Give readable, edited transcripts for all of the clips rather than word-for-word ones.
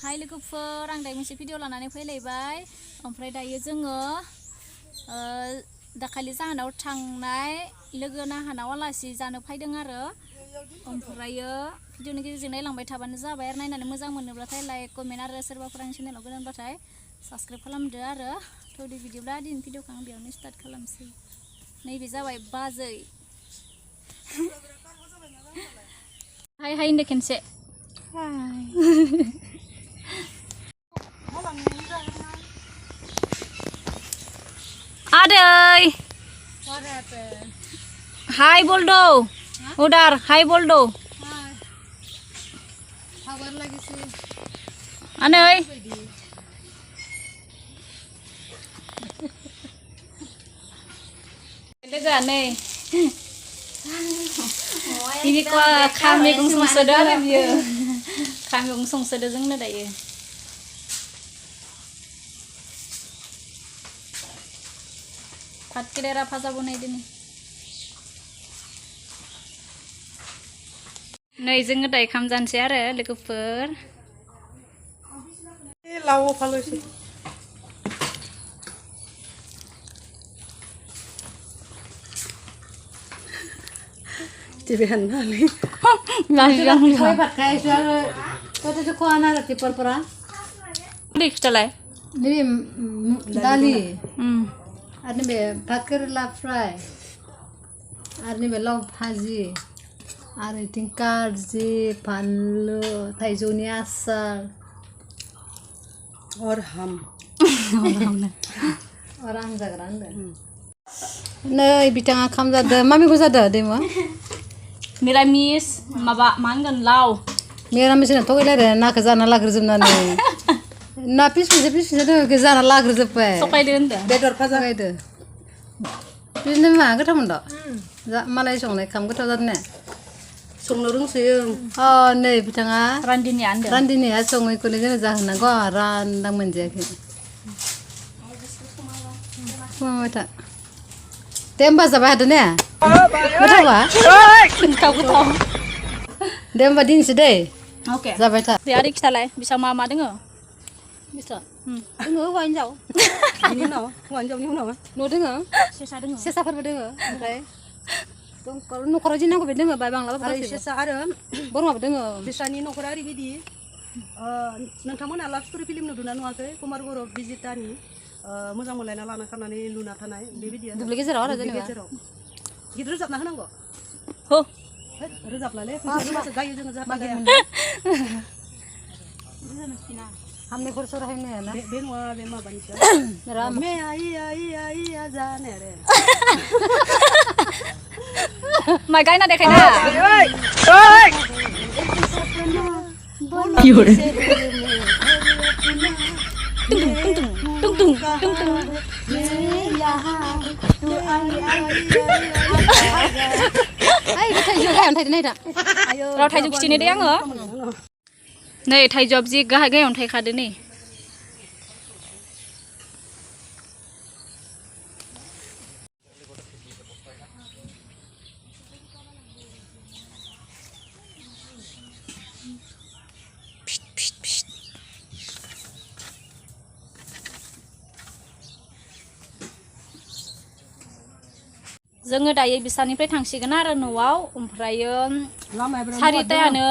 हाय लोगोफोर आं दायो मोनसे भिडिअ लानानै फैलायबाय ओमफ्राय दायो जोङो दाखालि जाहानाव थांनाय लोगो नाहानाव आलासि जानो फैदों आरो ओमफ्रायो भिडिअनि गेजेरजों नायलांबाय थाबानो जाबाय आरो नायनानै मोजां मोनोब्लाथाय लाइक कमेन्ट आरो सोरबाफोर आंनि चेनेलाव गोदानबाथाय साबस्क्राइब खालामदो आरो थ' दे बिदिब्ला दिनै भिडिअखौ आं बेयावनो स्टार्ट खालामसै नैबे जाबाय बाजै हाय हाय होनदो खेनसे आदै हाय बोलदो उदार हाय बोलदो आनै लोगोआ नै बिनिखौ खाम मैगं संसोदो आरो बियो खाम मैगं संसोदो जोंनो दायो भात केरेला भाजा बनायदो नै जोङो दायो खाम जानोसै आरो लोगोफोर लाव फालौसै टिभि हाननानै Kau pakai soal kau tu kau anak roti perpera. दै खिथालाय Ni dali. Ada be bakar la fry. Ada be lauk bhaji. Ada tingkar ji, panlu, taijoni asar. और हम Orang jaga anda. Nei bitang akam jada, mami ko jada demo. मिरामिस माबा मा होनगोन लाव Mira mesin to gila re na kazana lagrjum na ne. Na pis de kazana lagrjum pa. सकायदो होनदो बेदर फाजा Itu. Ini mah kita muda. Malai songlai kam kita jad ne. संनो रोंसोयो Oh nei bitanga. रान्दिनि आन्दो Randini ya songai kuni jana jahna go randang menjaki. Mama ta. Demba sabah ada ne. Betul ba? kau goथाव Demba din sedai. oke Sabah ta. दे आरो खिथालाय बिसा मा मा दोङो Bisa. नोङो हौवा हिनजाव बिनि उनाव हौवा हिनजावनि उनाव No dengo. सेसा दोङो Sesa farba dengo. Oke. Kalau nukar jina ko bedengo ba bangla ba. आरो इसेसा आरो Borong ba dengo. बिसानि न'खरा ओरैबायदि नोंथांमोना लाभ स्ट'रि फिल्म नुदोंना नुवाखै कुमार बर' बिजितानि मोजां मोनलायना लाना खानानै लुना थानाय बेबायदि आरो Dubli gezer ora दुब्लि जेनेबा. गेजेराव गिदिर रोजाबना होनांगौ हो रोजाबनानै फैसा गायो जोङो जाहा गाया Hamne khurso rahine na. बे नङा बे माबानिसो Mera May I I I आ जाने रे माइ गायना देखायना टुं टुं Ai betai jo gayon thai nei da. राव थाइजौ खिथिनो दे आङो नै थाइजौआ जि गाहाय गाहायावनो थायखादो नै जोङो दायो बिसानिफ्राय थांसिगोन आरो न'आव ओमफ्रायो सारितायानो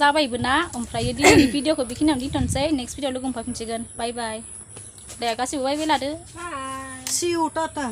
जाबायबो ना ओमफ्रायो दिनैनि भिडिअखौ बेखिनियावनो दोनथ'नोसै नेक्स्ट भिडिअ लोगो मोनफिनसिगोन बाय बाय दे गासिबो बाय बाय लादो See you, Tata.